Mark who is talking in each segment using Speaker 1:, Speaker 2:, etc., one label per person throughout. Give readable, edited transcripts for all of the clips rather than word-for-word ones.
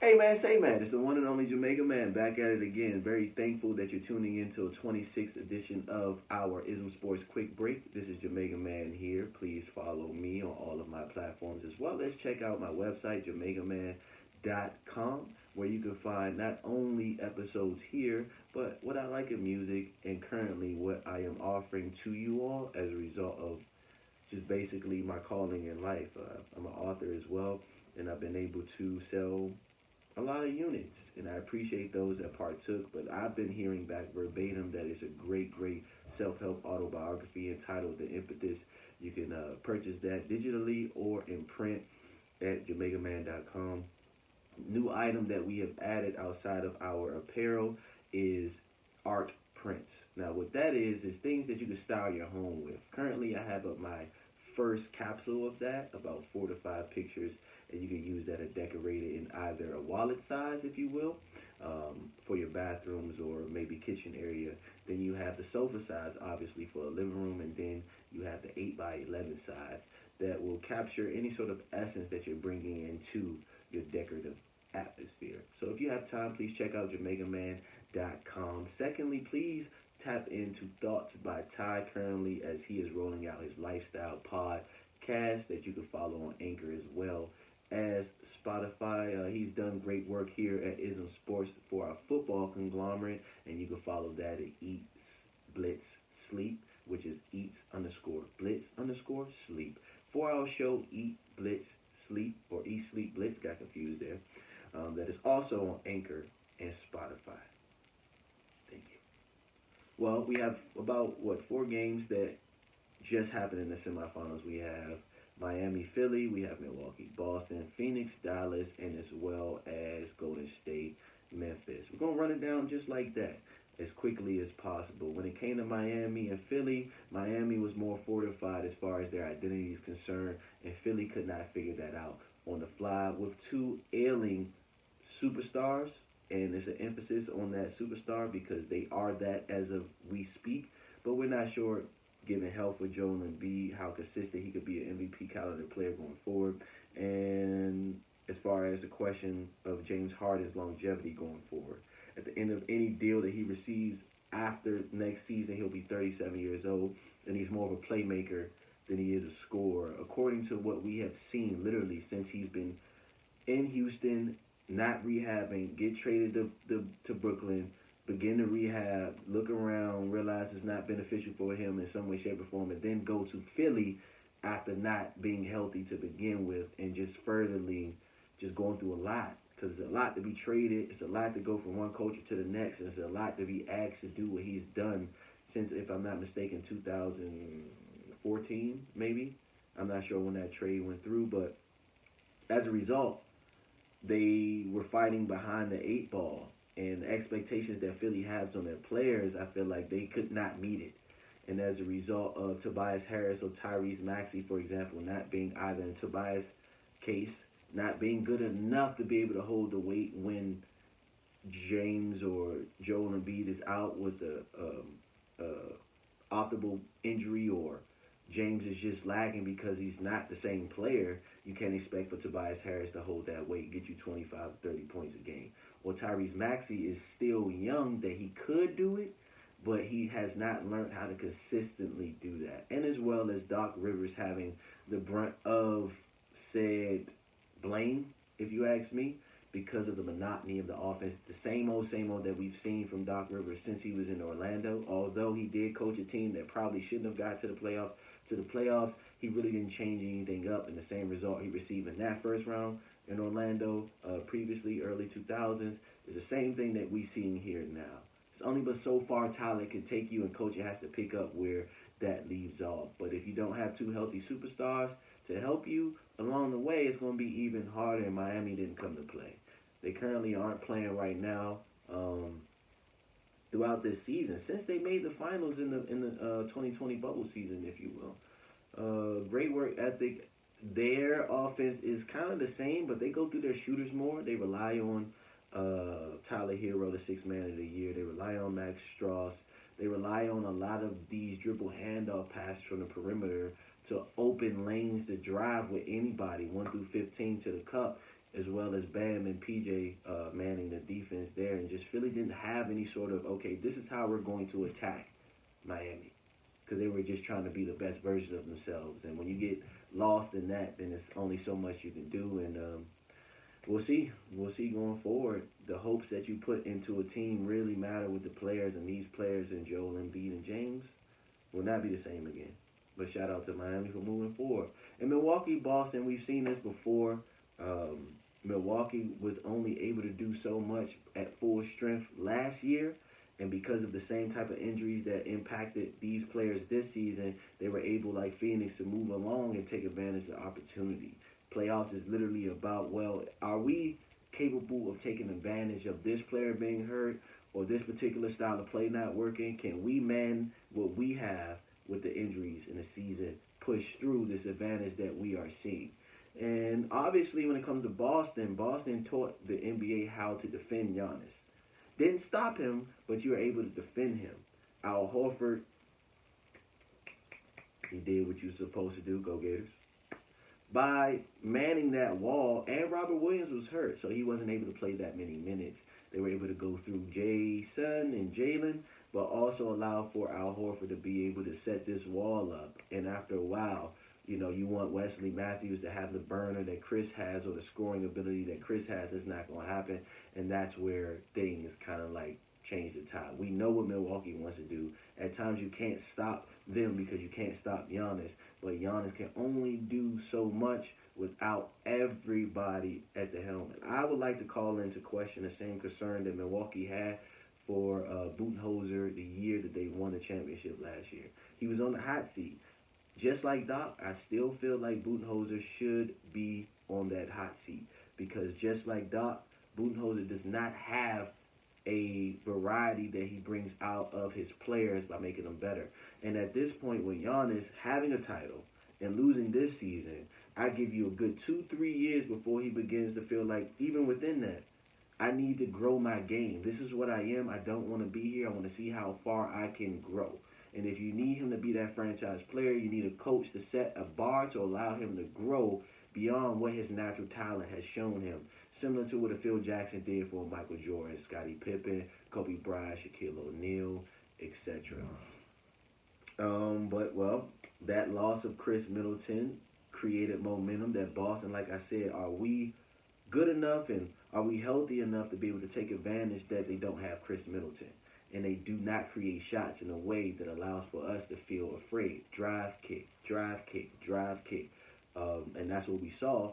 Speaker 1: Hey man, say man, it's the one and only Jamaica man back at it again. Very thankful that you're tuning in to a 26th edition of our Ism Sports Quick Break. This is Jamaica man here. Please follow me on all of my platforms as well as check out my website, jamaicaman.com, where you can find not only episodes here, but what I like in music and currently what I am offering to you all as a result of just basically my calling in life. I'm an author as well, and I've been able to sell a lot of units, and I appreciate those that partook. But I've been hearing back verbatim that it's a great self-help autobiography entitled "The Impetus." You can purchase that digitally or in print at jamaicaman.com. New item that we have added outside of our apparel is art prints. Now, what that is things that you can style your home with. Currently, I have up my first capsule of that, about 4 to 5 pictures, and you can use that to decorate it in either a wallet size, if you will, for your bathrooms or maybe kitchen area. Then you have the sofa size, obviously, for a living room, and then you have the 8 by 11 size that will capture any sort of essence that you're bringing into your decorative atmosphere. So if you have time, please check out jamaicaman.com. Secondly, please tap into Thoughts by Ty currently as he is rolling out his lifestyle podcast that you can follow on Anchor as well as Spotify. He's done great work here at Ism Sports for our football conglomerate, and you can follow that at Eats Blitz Sleep, which is Eats underscore Blitz underscore Sleep. 4 hour show, Eat Blitz Sleep, or Eat Sleep Blitz, got confused there. That is also on Anchor and Spotify. Thank you. Well, we have about, 4 games that just happened in the semifinals. We have Miami, Philly, we have Milwaukee, Boston, Phoenix, Dallas, and as well as Golden State, Memphis. We're going to run it down just like that as quickly as possible. When it came to Miami and Philly, Miami was more fortified as far as their identity is concerned, and Philly could not figure that out on the fly with 2 ailing superstars, and there's an emphasis on that superstar because they are that as of we speak, but we're not sure, given health with Joel Embiid, how consistent he could be an MVP caliber player going forward, and as far as the question of James Harden's longevity going forward. At the end of any deal that he receives after next season, he'll be 37 years old, and he's more of a playmaker than he is a scorer, according to what we have seen literally since he's been in Houston, not rehabbing, get traded to Brooklyn, begin to rehab, look around, realize it's not beneficial for him in some way, shape, or form, and then go to Philly after not being healthy to begin with, and just furtherly just going through a lot. Because it's a lot to be traded, it's a lot to go from one culture to the next, and it's a lot to be asked to do what he's done since, if I'm not mistaken, 2014, maybe. I'm not sure when that trade went through, but as a result, they were fighting behind the 8 ball, and the expectations that Philly has on their players, I feel like they could not meet it. And as a result of Tobias Harris or Tyrese Maxey, for example, not being either in Tobias' case, not being good enough to be able to hold the weight when James or Joel Embiid is out with a optimal injury, or James is just lagging because he's not the same player. You can't expect for Tobias Harris to hold that weight, get you 25 to 30 points a game. Well, Tyrese Maxey is still young that he could do it, but he has not learned how to consistently do that. And as well as Doc Rivers having the brunt of said blame, if you ask me, because of the monotony of the offense. The same old that we've seen from Doc Rivers since he was in Orlando. Although he did coach a team that probably shouldn't have got to the playoffs, he really didn't change anything up, and the same result he received in that first round in Orlando previously, early 2000s, is the same thing that we seeing here now. It's only but so far talent can take you, and coaching has to pick up where that leaves off. But if you don't have 2 healthy superstars to help you along the way, it's going to be even harder, and Miami didn't come to play. They currently aren't playing right now throughout this season, since they made the finals in the 2020 bubble season, if you will. Great work ethic. Their offense is kind of the same, but they go through their shooters more. They rely on Tyler Hero, the 6th man of the year. They rely on Max Strauss. They rely on a lot of these dribble handoff passes from the perimeter to open lanes to drive with anybody, 1 through 15 to the cup. as well as Bam and PJ manning the defense there, and just Philly didn't have any sort of, okay, this is how we're going to attack Miami, because they were just trying to be the best version of themselves. And when you get lost in that, then it's only so much you can do. And we'll see. We'll see going forward. The hopes that you put into a team really matter with the players, and these players and Joel Embiid and James will not be the same again. But shout out to Miami for moving forward. In Milwaukee, Boston, we've seen this before. Milwaukee was only able to do so much at full strength last year, and because of the same type of injuries that impacted these players this season, they were able, like Phoenix, to move along and take advantage of the opportunity. Playoffs is literally about, well, are we capable of taking advantage of this player being hurt or this particular style of play not working? Can we man what we have with the injuries in the season, push through this advantage that we are seeing? And obviously, when it comes to Boston, Boston taught the NBA how to defend Giannis. Didn't stop him, but you were able to defend him. Al Horford, he did what you were supposed to do. Go Gators. By manning that wall, and Robert Williams was hurt, so he wasn't able to play that many minutes. They were able to go through Jason and Jalen, but also allow for Al Horford to be able to set this wall up. And after a while, you know, you want Wesley Matthews to have the burner that Chris has or the scoring ability that Chris has. It's not going to happen, and that's where things kind of like change the tide. We know what Milwaukee wants to do. At times you can't stop them because you can't stop Giannis, but Giannis can only do so much without everybody at the helmet. I would like to call into question the same concern that Milwaukee had for Budenholzer the year that they won the championship last year. He was on the hot seat. Just like Doc, I still feel like Budenholzer should be on that hot seat, because just like Doc, Budenholzer does not have a variety that he brings out of his players by making them better. And at this point, with Giannis having a title and losing this season, I give you a good 2-3 years before he begins to feel like, even within that, I need to grow my game. This is what I am. I don't want to be here. I want to see how far I can grow. And if you need him to be that franchise player, you need a coach to set a bar to allow him to grow beyond what his natural talent has shown him. Similar to what Phil Jackson did for Michael Jordan, Scottie Pippen, Kobe Bryant, Shaquille O'Neal, etc. But that loss of Chris Middleton created momentum that Boston, like I said, are we good enough and are we healthy enough to be able to take advantage that they don't have Chris Middleton? And they do not create shots in a way that allows for us to feel afraid. Drive, kick, drive, kick, drive, kick. And that's what we saw,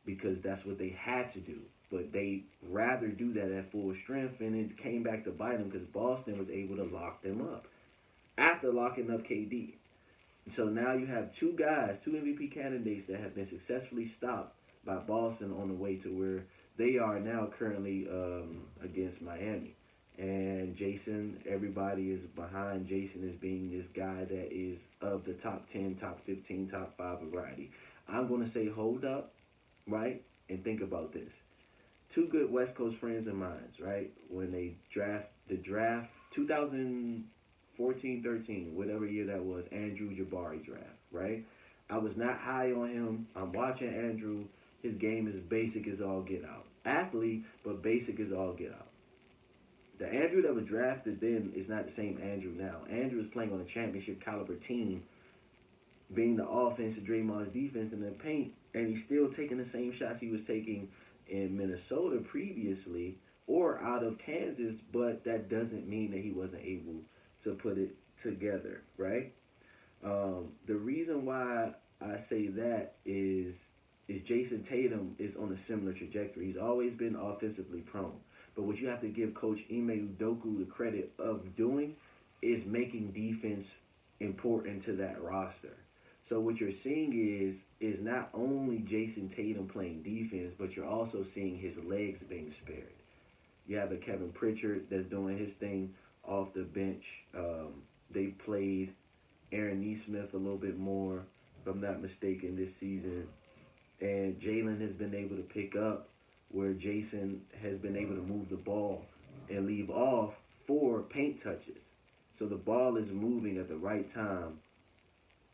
Speaker 1: because that's what they had to do. But they rather do that at full strength, and it came back to bite them because Boston was able to lock them up after locking up KD. So now you have two guys, two MVP candidates that have been successfully stopped by Boston on the way to where they are now currently against Miami. And Jason, everybody is behind Jason as being this guy that is of the top 10, top 15, top 5 variety. I'm going to say hold up, right, and think about this. Two good West Coast friends of mine, right, when they draft 2014-13, whatever year that was, Andrew Jabari draft, right? I was not high on him. I'm watching Andrew. His game is basic as all get out. Athlete, but basic as all get out. The Andrew that was drafted then is not the same Andrew now. Andrew is playing on a championship caliber team, being the offense to Draymond's defense in the paint, and he's still taking the same shots he was taking in Minnesota previously or out of Kansas, but that doesn't mean that he wasn't able to put it together, right? The reason why I say that is Jason Tatum is on a similar trajectory. He's always been offensively prone. But what you have to give Coach Ime Udoka the credit of doing is making defense important to that roster. So what you're seeing is not only Jason Tatum playing defense, but you're also seeing his legs being spared. You have a Kevin Pritchard that's doing his thing off the bench. They played Aaron Nesmith a little bit more, if I'm not mistaken, this season. And Jalen has been able to pick up where Jason has been able to move the ball and leave off 4 paint touches. So the ball is moving at the right time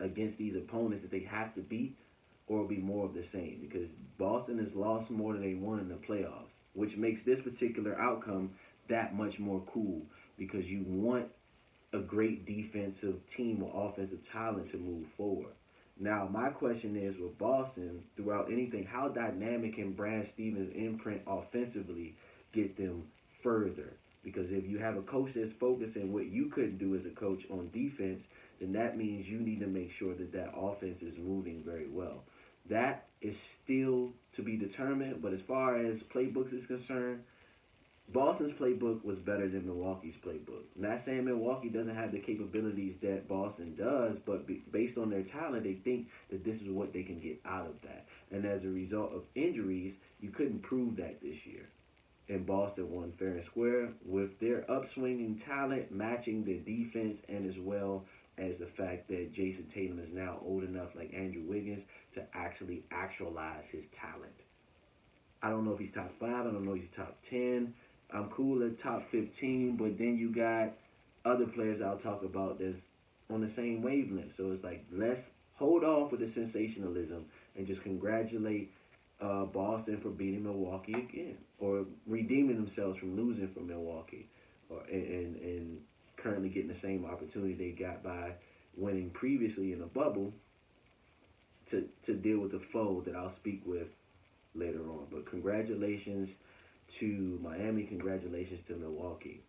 Speaker 1: against these opponents that they have to beat, or it'll be more of the same, because Boston has lost more than they won in the playoffs, which makes this particular outcome that much more cool, because you want a great defensive team or offensive talent to move forward. Now, my question is, with Boston, throughout anything, how dynamic can Brad Stevens' imprint offensively get them further? Because if you have a coach that's focusing what you couldn't do as a coach on defense, then that means you need to make sure that that offense is moving very well. That is still to be determined, but as far as playbooks is concerned, Boston's playbook was better than Milwaukee's playbook. Not saying Milwaukee doesn't have the capabilities that Boston does, but based on their talent, they think that this is what they can get out of that. And as a result of injuries, you couldn't prove that this year. And Boston won fair and square with their upswing in talent matching their defense, and as well as the fact that Jason Tatum is now old enough, like Andrew Wiggins, to actually actualize his talent. I don't know if he's top 5. I don't know if he's top 10. I'm cool at top 15, but then you got other players I'll talk about that's on the same wavelength. So it's like, let's hold off with the sensationalism and just congratulate Boston for beating Milwaukee again, or redeeming themselves from losing from Milwaukee, and currently getting the same opportunity they got by winning previously in the bubble to deal with the foe that I'll speak with later on. But congratulations to Miami, congratulations to Milwaukee.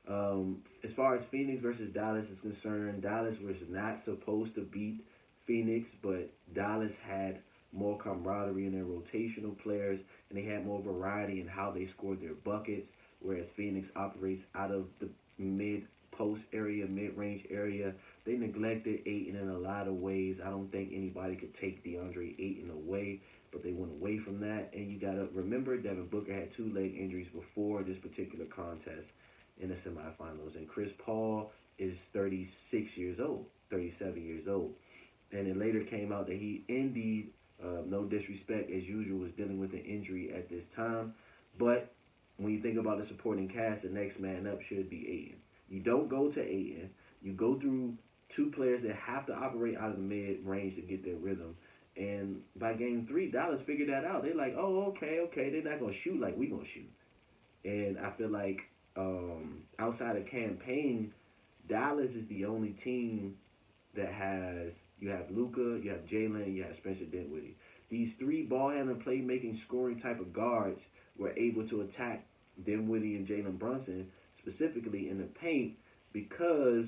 Speaker 1: As far as Phoenix versus Dallas is concerned, Dallas was not supposed to beat Phoenix, but Dallas had more camaraderie in their rotational players, and they had more variety in how they scored their buckets, whereas Phoenix operates out of the mid-post area, mid-range area. They neglected Ayton in a lot of ways. I don't think anybody could take DeAndre Ayton away, but they went away from that. And you got to remember, Devin Booker had 2 leg injuries before this particular contest in the semifinals. And Chris Paul is 36 years old, 37 years old. And it later came out that he indeed, no disrespect, as usual, was dealing with an injury at this time. But when you think about the supporting cast, the next man up should be Ayton. You don't go to Ayton. You go through 2 players that have to operate out of the mid-range to get their rhythm. And by game 3, Dallas figured that out. They're like, oh, okay. They're not going to shoot like we're going to shoot. And I feel like outside of campaign, Dallas is the only team that has, you have Luka, you have Jalen, you have Spencer Dinwiddie. These 3 ball-handling, playmaking, scoring type of guards were able to attack Dinwiddie and Jalen Brunson, specifically in the paint, because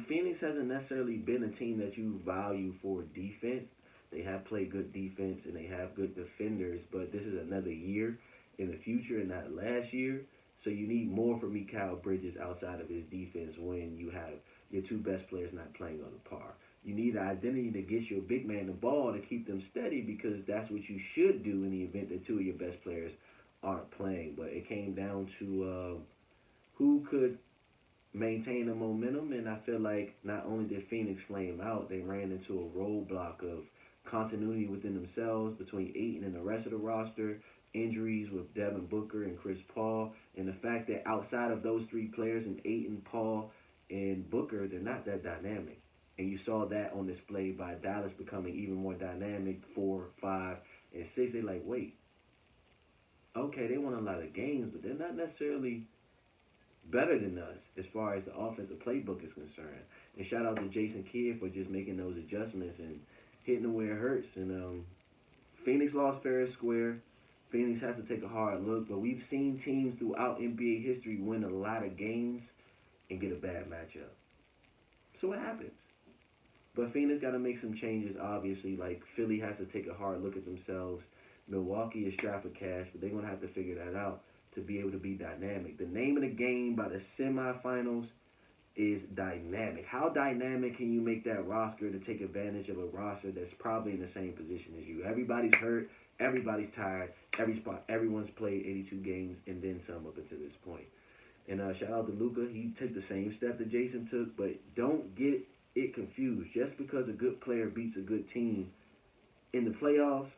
Speaker 1: Phoenix hasn't necessarily been a team that you value for defense. They have played good defense and they have good defenders, but this is another year in the future and not last year. So you need more from Mikal Bridges outside of his defense when you have your 2 best players not playing on the par. You need an identity that gets your big man the ball to keep them steady, because that's what you should do in the event that 2 of your best players aren't playing. But it came down to who could maintain the momentum, and I feel like not only did Phoenix flame out, they ran into a roadblock of continuity within themselves between Ayton and the rest of the roster, injuries with Devin Booker and Chris Paul, and the fact that outside of those 3 players, in Ayton, Paul, and Booker, they're not that dynamic. And you saw that on display by Dallas becoming even more dynamic, 4, 5, and 6. They're like, wait, okay, they won a lot of games, but they're not necessarily better than us as far as the offensive playbook is concerned. And shout out to Jason Kidd for just making those adjustments and hitting them where it hurts. And Phoenix lost fair and square. Phoenix has to take a hard look, but we've seen teams throughout NBA history win a lot of games and get a bad matchup. So what happens? But Phoenix got to make some changes, obviously. Like, Philly has to take a hard look at themselves. Milwaukee is strapped for cash, but they're going to have to figure that out to be able to be dynamic. The name of the game by the semifinals is dynamic. How dynamic can you make that roster to take advantage of a roster that's probably in the same position as you? Everybody's hurt. Everybody's tired. Everyone's played 82 games and then some up until this point. And shout out to Luka. He took the same step that Jason took, but don't get it confused. Just because a good player beats a good team in the playoffs,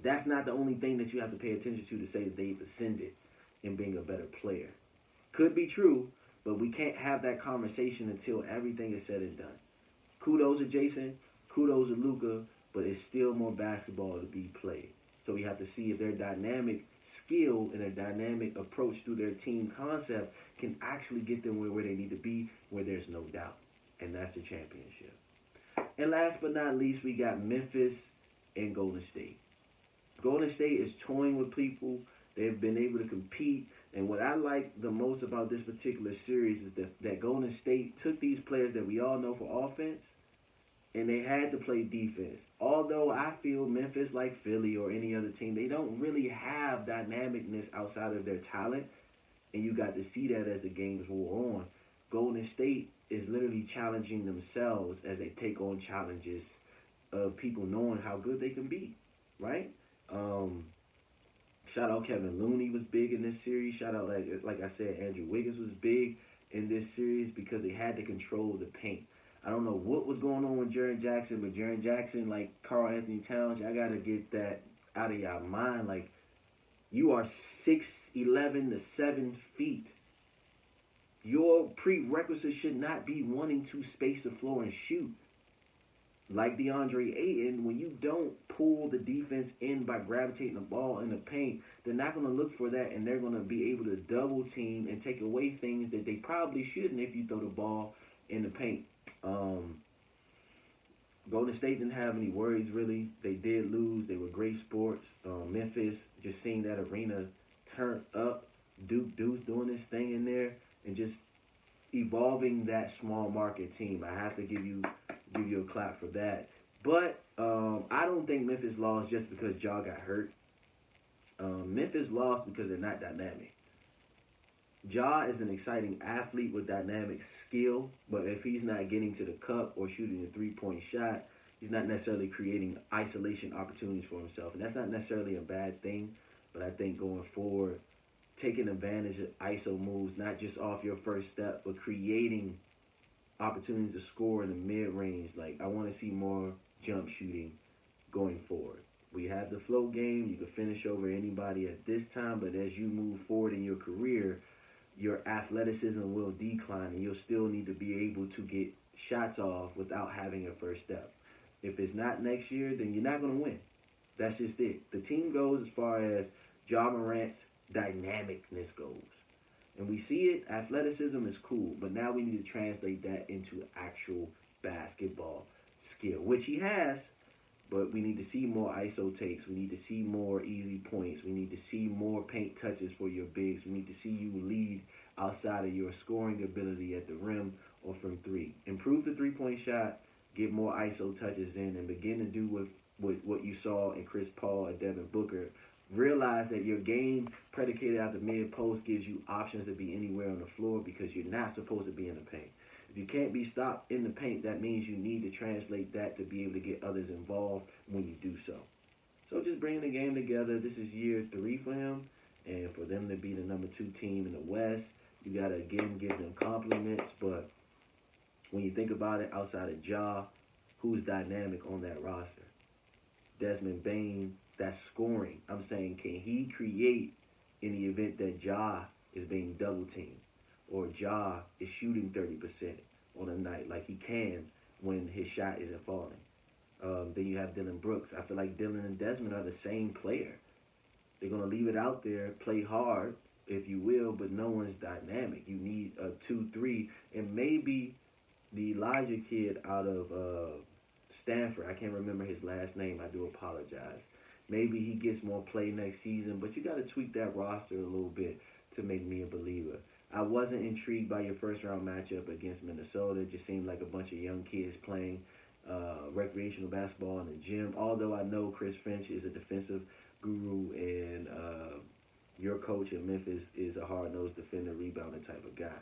Speaker 1: that's not the only thing that you have to pay attention to say that they've ascended in being a better player. Could be true, but we can't have that conversation until everything is said and done. Kudos to Jason. kudos to Luka, but it's still more basketball to be played. So we have to see if their dynamic skill and a dynamic approach through their team concept can actually get them where they need to be, where there's no doubt. And that's the championship. And last but not least, we got Memphis and Golden State. Golden State is toying with people. They've been able to compete. And what I like the most about this particular series is that Golden State took these players that we all know for offense, and they had to play defense. Although I feel Memphis, like Philly or any other team, they don't really have dynamicness outside of their talent, and you got to see that as the games wore on. Golden State is literally challenging themselves as they take on challenges of people knowing how good they can be, right? Shout out Kevin Looney was big in this series. Shout out, like I said, Andrew Wiggins was big in this series because they had to control the paint. I don't know what was going on with Jaren Jackson, but Jaren Jackson, like Karl Anthony Towns, I got to get that out of your mind. Like, you are 6'11" to 7 feet. Your prerequisite should not be wanting to space the floor and shoot. Like DeAndre Ayton, when you don't pull the defense in by gravitating the ball in the paint, they're not going to look for that, and they're going to be able to double team and take away things that they probably shouldn't if you throw the ball in the paint. Golden State didn't have any worries, really. They did lose. They were great sports. Memphis, just seeing that arena turn up, Deuce doing his thing in there, and just evolving that small market team. I have to give you a clap for that. But I don't think Memphis lost just because Ja got hurt. Memphis lost because they're not dynamic. Ja is an exciting athlete with dynamic skill, but if he's not getting to the cup or shooting a three-point shot, he's not necessarily creating isolation opportunities for himself. And that's not necessarily a bad thing, but I think going forward, taking advantage of ISO moves, not just off your first step, but creating opportunities to score in the mid-range. Like, I want to see more jump shooting going forward. We have the float game. You can finish over anybody at this time, but as you move forward in your career, your athleticism will decline, and you'll still need to be able to get shots off without having a first step. If it's not next year, then you're not going to win. That's just it. The team goes as far as Ja Morant's dynamicness goes. And we see it, athleticism is cool, but now we need to translate that into actual basketball skill, which he has, but we need to see more ISO takes. We need to see more easy points. We need to see more paint touches for your bigs. We need to see you lead outside of your scoring ability at the rim or from three. Improve the three-point shot, get more ISO touches in, and begin to do with what you saw in Chris Paul and Devin Booker. Realize that your game predicated out the mid-post gives you options to be anywhere on the floor because you're not supposed to be in the paint. If you can't be stopped in the paint, that means you need to translate that to be able to get others involved when you do so. So just bringing the game together. This is year 3 for him, and for them to be the number 2 team in the West, you got to, again, give them compliments. But when you think about it, outside of Ja, who's dynamic on that roster? Desmond Bane, that's scoring. I'm saying, can he create in the event that Ja is being double-teamed? Or Ja is shooting 30% on a night like he can when his shot isn't falling. Then you have Dylan Brooks. I feel like Dylan and Desmond are the same player. They're going to leave it out there, play hard, if you will, but no one's dynamic. You need a 2-3, and maybe the Elijah kid out of Stanford, I can't remember his last name, I do apologize. Maybe he gets more play next season, but you got to tweak that roster a little bit to make me a believer. I wasn't intrigued by your first-round matchup against Minnesota. It just seemed like a bunch of young kids playing recreational basketball in the gym, although I know Chris Finch is a defensive guru and your coach in Memphis is a hard-nosed defender, rebounder type of guy.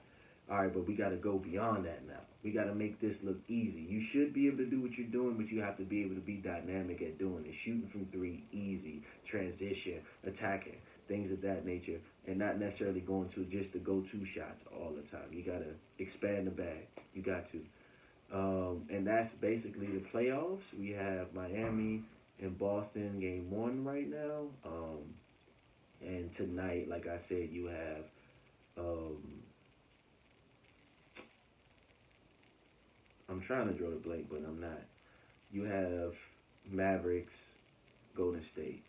Speaker 1: All right, but we got to go beyond that now. We got to make this look easy. You should be able to do what you're doing, but you have to be able to be dynamic at doing it. Shooting from 3, easy, transition, attacking, things of that nature, and not necessarily going to just the go-to shots all the time. You got to expand the bag. You got to. And that's basically the playoffs. We have Miami and Boston game 1 right now. And tonight, like I said, you have... I'm trying to draw the blank, but I'm not. You have Mavericks, Golden State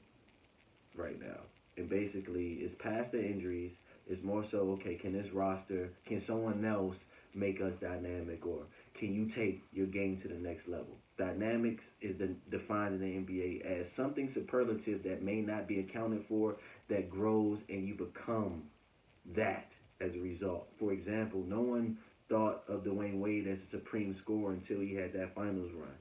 Speaker 1: right now. And basically, it's past the injuries. It's more so, okay, can this roster, can someone else make us dynamic, or can you take your game to the next level? Dynamics is defined in the NBA as something superlative that may not be accounted for, that grows and you become that as a result. For example, no one thought of Dwayne Wade as a supreme scorer until he had that finals run.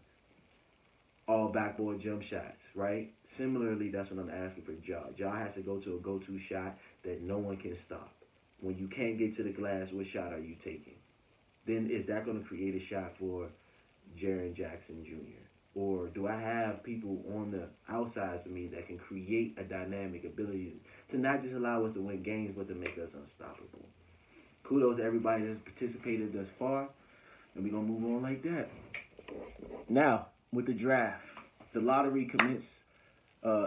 Speaker 1: All backboard jump shots, right? Similarly, that's what I'm asking for Ja. Ja has to go to a go-to shot that no one can stop. When you can't get to the glass, what shot are you taking? Then is that going to create a shot for Jaren Jackson Jr.? Or do I have people on the outsides of me that can create a dynamic ability to not just allow us to win games, but to make us unstoppable? Kudos to everybody that's participated thus far, and we're going to move on like that. Now, with the draft, the lottery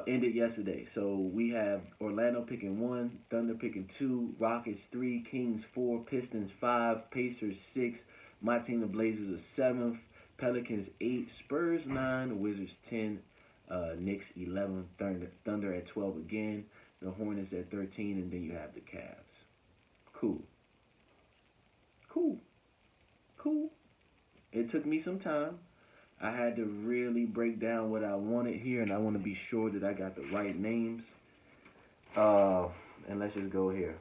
Speaker 1: ended yesterday. So we have Orlando picking 1, Thunder picking 2, Rockets 3, Kings 4, Pistons 5, Pacers 6, my team the Blazers are 7th, Pelicans 8, Spurs 9, Wizards 10, Knicks 11, Thunder at 12 again, the Hornets at 13, and then you have the Cavs. Cool. It took me some time. I had to really break down what I wanted here, and I want to be sure that I got the right names. And let's just go here.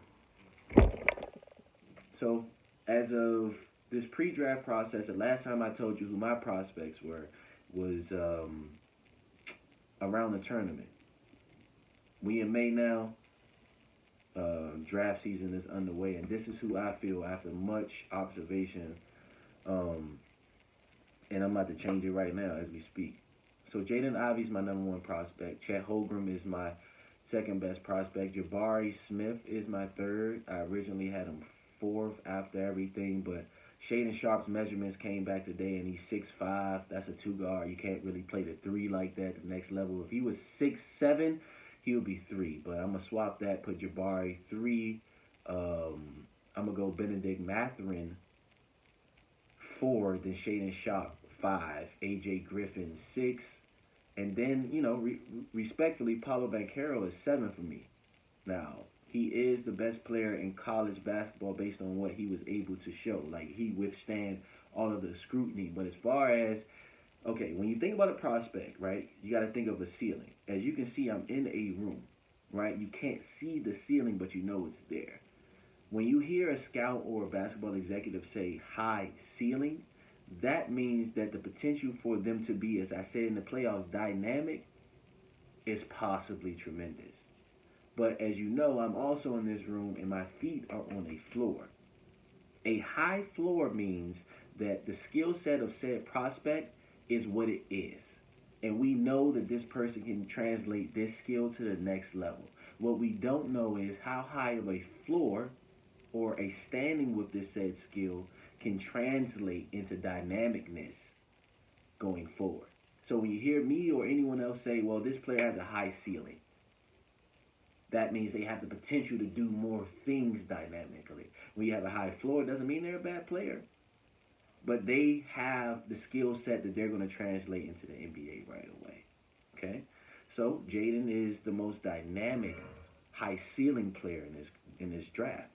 Speaker 1: So, as of this pre-draft process, the last time I told you who my prospects were was around the tournament. We in May now. Draft season is underway, and this is who I feel after much observation. And I'm about to change it right now as we speak. So Jaden Ivey's my number 1 prospect. Chet Holmgren is my second best prospect. Jabari Smith is my third. I originally had him 4th after everything, but Shaedon Sharp's measurements came back today, and he's 6'5". That's a 2 guard. You can't really play the 3 like that at the next level. If he was 6'7", he would be 3. But I'm going to swap that, put Jabari 3. I'm going to go Benedict Mathurin 4, then Shaedon Sharp 5, AJ Griffin 6, and then, respectfully, Paulo Banchero is 7 for me. Now, he is the best player in college basketball based on what he was able to show. Like, he withstand all of the scrutiny. But as far as, okay, when you think about a prospect, right, you got to think of a ceiling. As you can see, I'm in a room, right? You can't see the ceiling, but you know it's there. When you hear a scout or a basketball executive say high ceiling, that means that the potential for them to be, as I said in the playoffs, dynamic is possibly tremendous. But as you know, I'm also in this room and my feet are on a floor. A high floor means that the skill set of said prospect is what it is. And we know that this person can translate this skill to the next level. What we don't know is how high of a floor or a standing with this said skill can translate into dynamicness going forward. So when you hear me or anyone else say, well, this player has a high ceiling, that means they have the potential to do more things dynamically. When you have a high floor, it doesn't mean they're a bad player. But they have the skill set that they're going to translate into the NBA right away. Okay? So Jaden is the most dynamic high ceiling player in this draft.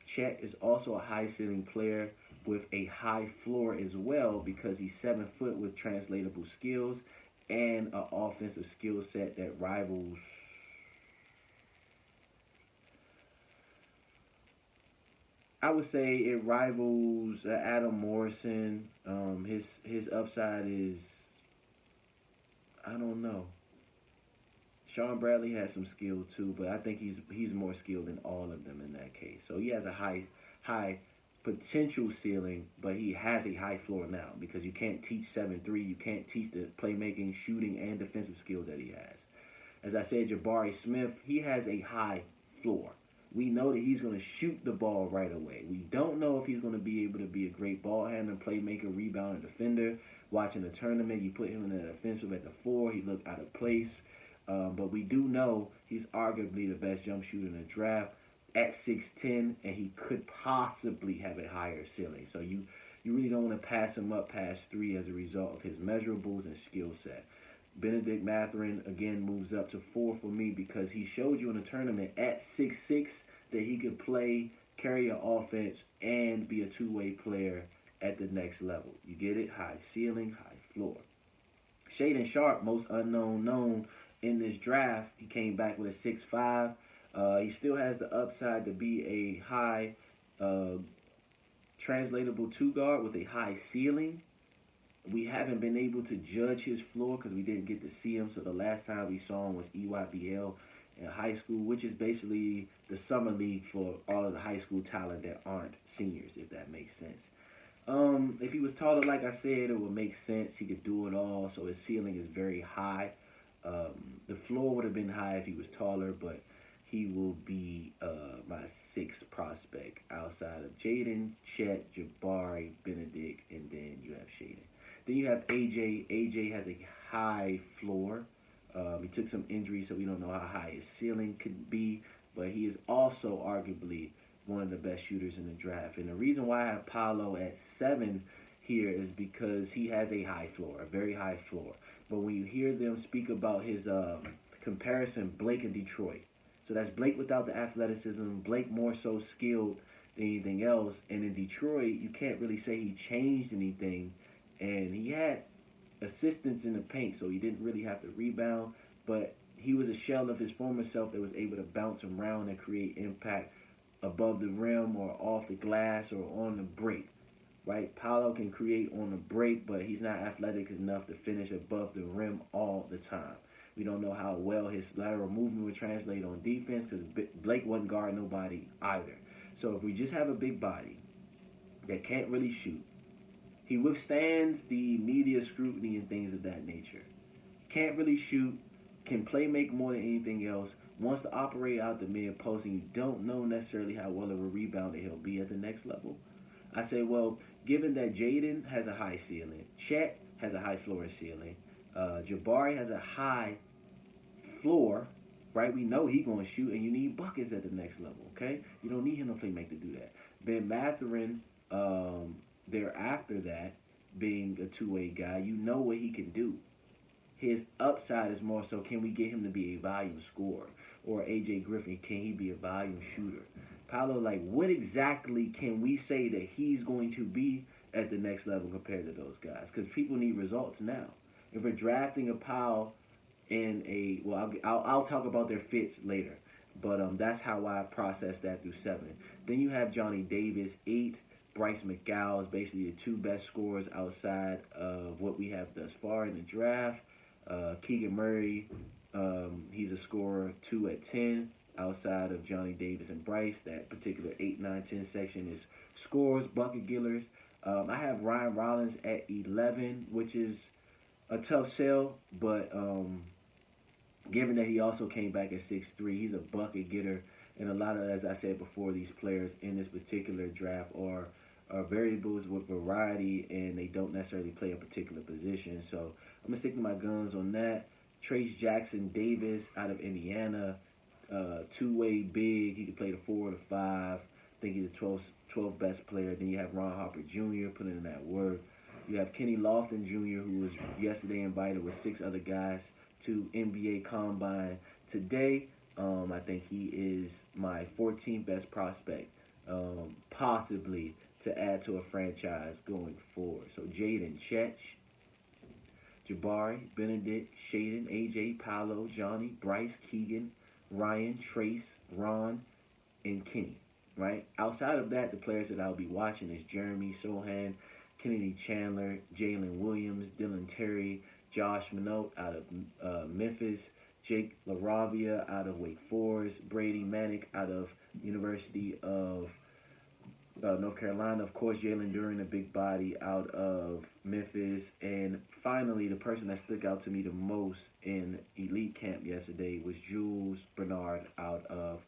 Speaker 1: Chet is also a high ceiling player with a high floor as well because he's 7 foot with translatable skills and an offensive skill set that rivals I would say it rivals Adam Morrison. His upside is, I don't know. Sean Bradley has some skill too, but I think he's more skilled than all of them in that case. So he has a high potential ceiling, but he has a high floor now because you can't teach 7-3. You can't teach the playmaking, shooting, and defensive skill that he has. As I said, Jabari Smith, he has a high floor. We know that he's going to shoot the ball right away. We don't know if he's going to be able to be a great ball handler, playmaker, rebounder, defender. Watching the tournament, you put him in the offensive at the 4, he looked out of place. But we do know he's arguably the best jump shooter in the draft at 6'10", and he could possibly have a higher ceiling. So You really don't want to pass him up past 3 as a result of his measurables and skill set. Benedict Mathurin again moves up to 4 for me because he showed you in the tournament at 6'6" that he could play, carry an offense, and be a two-way player at the next level. You get it? High ceiling, high floor. Shaden Sharp, most unknown known in this draft, he came back with a 6'5". He still has the upside to be a high uh, translatable two guard with a high ceiling. We haven't been able to judge his floor because we didn't get to see him. So the last time we saw him was EYBL in high school, which is basically the summer league for all of the high school talent that aren't seniors, if that makes sense. If he was taller, like I said, it would make sense. He could do it all, so his ceiling is very high. The floor would have been high if he was taller, but he will be my sixth prospect outside of Jaden, Chet, Jabari, Benedict, and then you have Shaden. Then you have AJ. AJ has a high floor. He took some injuries, so we don't know how high his ceiling could be, but he is also arguably one of the best shooters in the draft. And the reason why I have Paolo at 7 here is because he has a high floor, a very high floor. But when you hear them speak about his comparison, Blake in Detroit. So that's Blake without the athleticism, Blake more so skilled than anything else. And in Detroit, you can't really say he changed anything. And he had assistance in the paint, so he didn't really have to rebound. But he was a shell of his former self that was able to bounce around and create impact above the rim or off the glass or on the break, right? Paolo can create on the break, but he's not athletic enough to finish above the rim all the time. We don't know how well his lateral movement would translate on defense because Blake wasn't guarding nobody either. So if we just have a big body that can't really shoot, he withstands the media scrutiny and things of that nature. Can't really shoot, can play make more than anything else, wants to operate out the mid post, and you don't know necessarily how well of a rebounder he'll be at the next level. I say, well, given that Jaden has a high ceiling, Chet has a high floor ceiling, Jabari has a high floor, right? We know he's going to shoot, and you need buckets at the next level, okay? You don't need him to play make to do that. Ben Mathurin, thereafter that, being a two-way guy, you know what he can do. His upside is more so, can we get him to be a volume scorer? Or AJ Griffin, can he be a volume shooter? Paolo, like, what exactly can we say that he's going to be at the next level compared to those guys? Because people need results now. If we're drafting a Powell in a, well, I'll talk about their fits later. But that's how I process that through 7. Then you have Johnny Davis, 8. Bryce McGowl is basically the two best scorers outside of what we have thus far in the draft. Keegan Murray, he's a scorer 2 at 10 outside of Johnny Davis and Bryce. That particular 8, 9, 10 section is scores, bucket getters. I have Ryan Rollins at 11, which is a tough sell, but given that he also came back at 6'3", he's a bucket getter. And a lot of, as I said before, these players in this particular draft are variables with variety, and they don't necessarily play a particular position. So I'm going to stick to my guns on that. Trace Jackson Davis out of Indiana, two-way big. He can play the 4 or the 5. I think he's the 12th best player. Then you have Ron Harper Jr. putting in that work. You have Kenny Lofton Jr., who was yesterday invited with 6 other guys to NBA Combine today. I think he is my 14th best prospect, possibly to add to a franchise going forward. So Jaden, Chet, Jabari, Benedict, Shaden, AJ, Paolo, Johnny, Bryce, Keegan, Ryan, Trace, Ron, and Kenny, right? Outside of that, the players that I'll be watching is Jeremy Sohan, Kennedy Chandler, Jalen Williams, Dylan Terry, Josh Minot out of Memphis, Jake LaRavia out of Wake Forest, Brady Manick out of University of North Carolina, of course, Jalen Duren, a big body out of Memphis, and finally, the person that stuck out to me the most in elite camp yesterday was Jules Bernard out of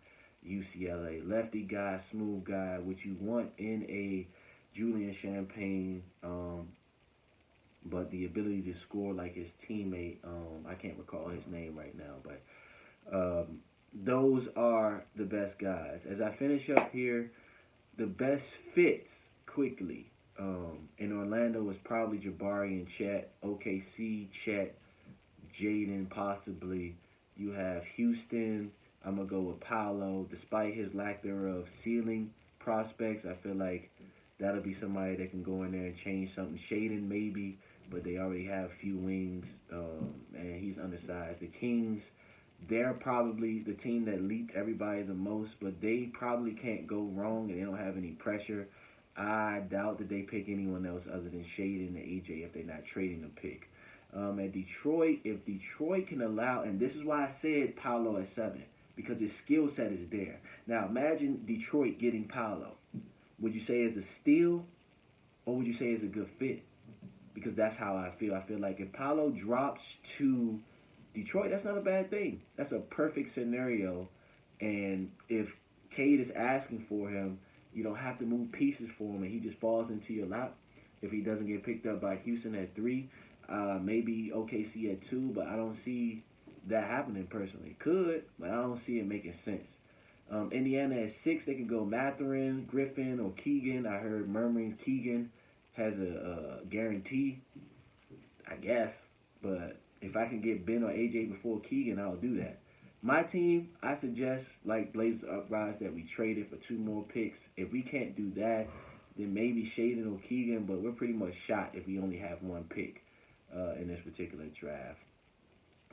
Speaker 1: UCLA. Lefty guy, smooth guy, which you want in a Julian Champagne, but the ability to score like his teammate, I can't recall his name right now, but those are the best guys. As I finish up here, the best fits quickly. In Orlando, it's probably Jabari and Chet. OKC, Chet, Jaden, possibly. You have Houston. I'm gonna go with Paolo. Despite his lack thereof ceiling prospects, I feel like that'll be somebody that can go in there and change something. Shaden maybe, but they already have a few wings, and he's undersized. The Kings, they're probably the team that leaked everybody the most, but they probably can't go wrong, and they don't have any pressure. I doubt that they pick anyone else other than Shaden and AJ if they're not trading a pick. At Detroit, if Detroit can allow, and this is why I said Paolo at 7, because his skill set is there. Now imagine Detroit getting Paolo. Would you say it's a steal, or would you say it's a good fit? Because that's how I feel. I feel like if Paolo drops to Detroit, that's not a bad thing. That's a perfect scenario. And if Cade is asking for him, you don't have to move pieces for him, and he just falls into your lap. If he doesn't get picked up by Houston at 3, maybe OKC at 2, but I don't see that happening personally. Could, but I don't see it making sense. Indiana at 6, they could go Mathurin, Griffin, or Keegan. I heard murmurings Keegan has a guarantee, I guess. But if I can get Ben or AJ before Keegan, I'll do that. My team, I suggest, like Blazers Uprise, that we trade it for 2 more picks. If we can't do that, then maybe Shaden or Keegan, but we're pretty much shot if we only have 1 pick in this particular draft.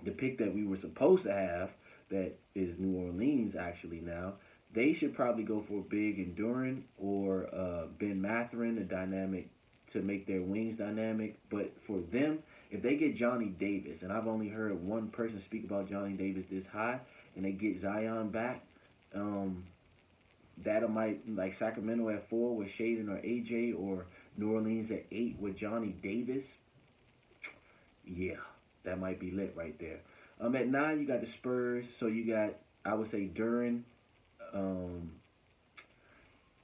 Speaker 1: The pick that we were supposed to have, that is New Orleans actually now, they should probably go for Big and Duran or Ben Mathurin, a dynamic, to make their wings dynamic. But for them, if they get Johnny Davis, and I've only heard one person speak about Johnny Davis this high, and they get Zion back, that might, like Sacramento at 4 with Shaden or AJ, or New Orleans at 8 with Johnny Davis. Yeah, that might be lit right there. At 9, you got the Spurs, so you got, I would say, Duran,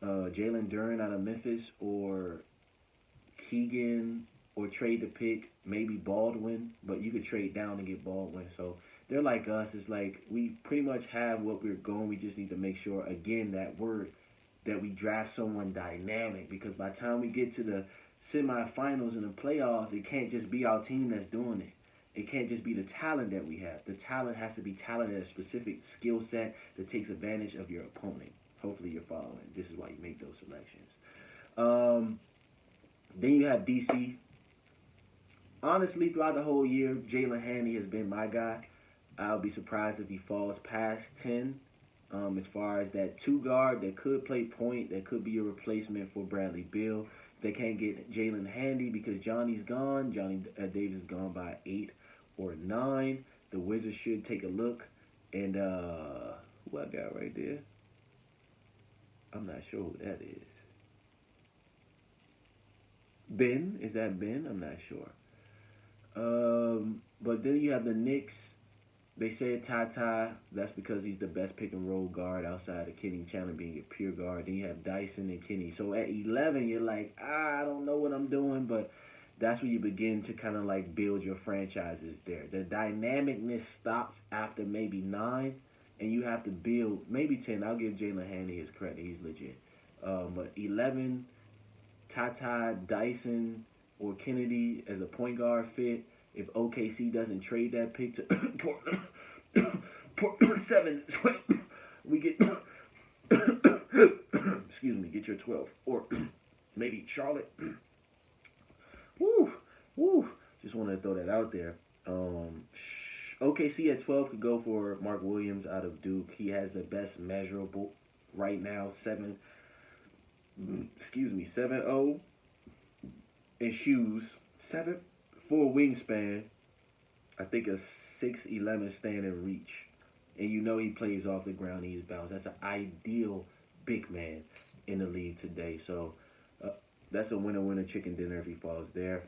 Speaker 1: Jalen Duran out of Memphis, or Keegan, or trade the pick, maybe Baldwin, but you could trade down and get Baldwin. So they're like us. It's like we pretty much have what we're going. We just need to make sure, again, that word, that we draft someone dynamic, because by the time we get to the semifinals and the playoffs, it can't just be our team that's doing it. It can't just be the talent that we have. The talent has to be talent at a specific skill set that takes advantage of your opponent. Hopefully you're following. This is why you make those selections. Then you have DC. Honestly, throughout the whole year, Jalen Handy has been my guy. I'll be surprised if he falls past 10. As far as that 2 guard that could play point, that could be a replacement for Bradley Beal. They can't get Jalen Handy because Johnny's gone. Johnny Davis is gone by 8 or 9. The Wizards should take a look. And who I got right there? I'm not sure who that is. Ben? Is that Ben? I'm not sure. But then you have the Knicks. They said Ty. That's because he's the best pick and roll guard outside of Kenny Chandler being a pure guard. Then you have Dyson and Kenny. So at 11, you're like, I don't know what I'm doing, but that's where you begin to kind of like build your franchises there. The dynamicness stops after maybe 9, and you have to build maybe 10. I'll give Jalen Handy his credit. He's legit. But 11, Ty, Dyson, or Kennedy as a point guard fit. If OKC doesn't trade that pick to Portland 7, we get excuse me, get your 12, or maybe Charlotte. Woo. Just wanted to throw that out there. OKC at 12 could go for Mark Williams out of Duke. He has the best measurable right now, 7'0" in shoes, 7'4" wingspan. I think a 6'11" stand and reach. And you know he plays off the ground, he's bounced. That's an ideal big man in the league today. So that's a winner chicken dinner if he falls there.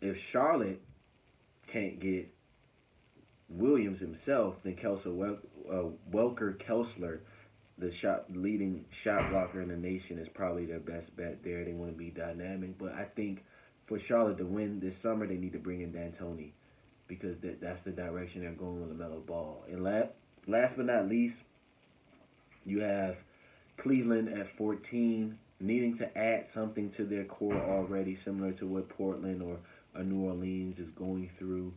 Speaker 1: If Charlotte can't get Williams himself, then Welker Kessler, the leading shot blocker in the nation, is probably their best bet there. They want to be dynamic. But I think for Charlotte to win this summer, they need to bring in D'Antoni, because that's the direction they're going with LaMelo Ball. And last but not least, you have Cleveland at 14. needing to add something to their core already, similar to what Portland or New Orleans is going through.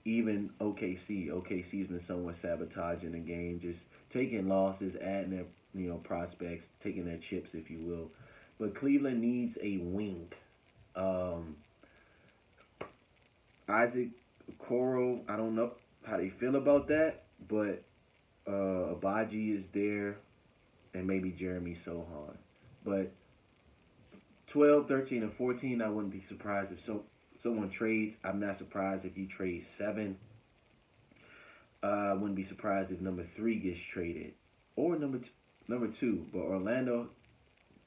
Speaker 1: Even OKC. OKC's been somewhat sabotaging the game, just taking losses, adding their prospects, taking their chips, if you will. But Cleveland needs a wing. Um, Isaac Okoro, I don't know how they feel about that, but Abaji is there, and maybe Jeremy Sohan. But 12, 13, and 14, I wouldn't be surprised if someone trades. I'm not surprised if you trade 7. I wouldn't be surprised if number 3 gets traded, or number 2. But Orlando,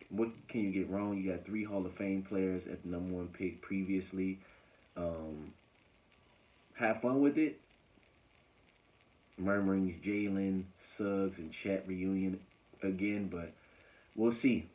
Speaker 1: what can you get wrong? You got 3 Hall of Fame players at the number 1 pick previously. Have fun with it. Murmurings, Jalen, Suggs, and Chet reunion again, but we'll see.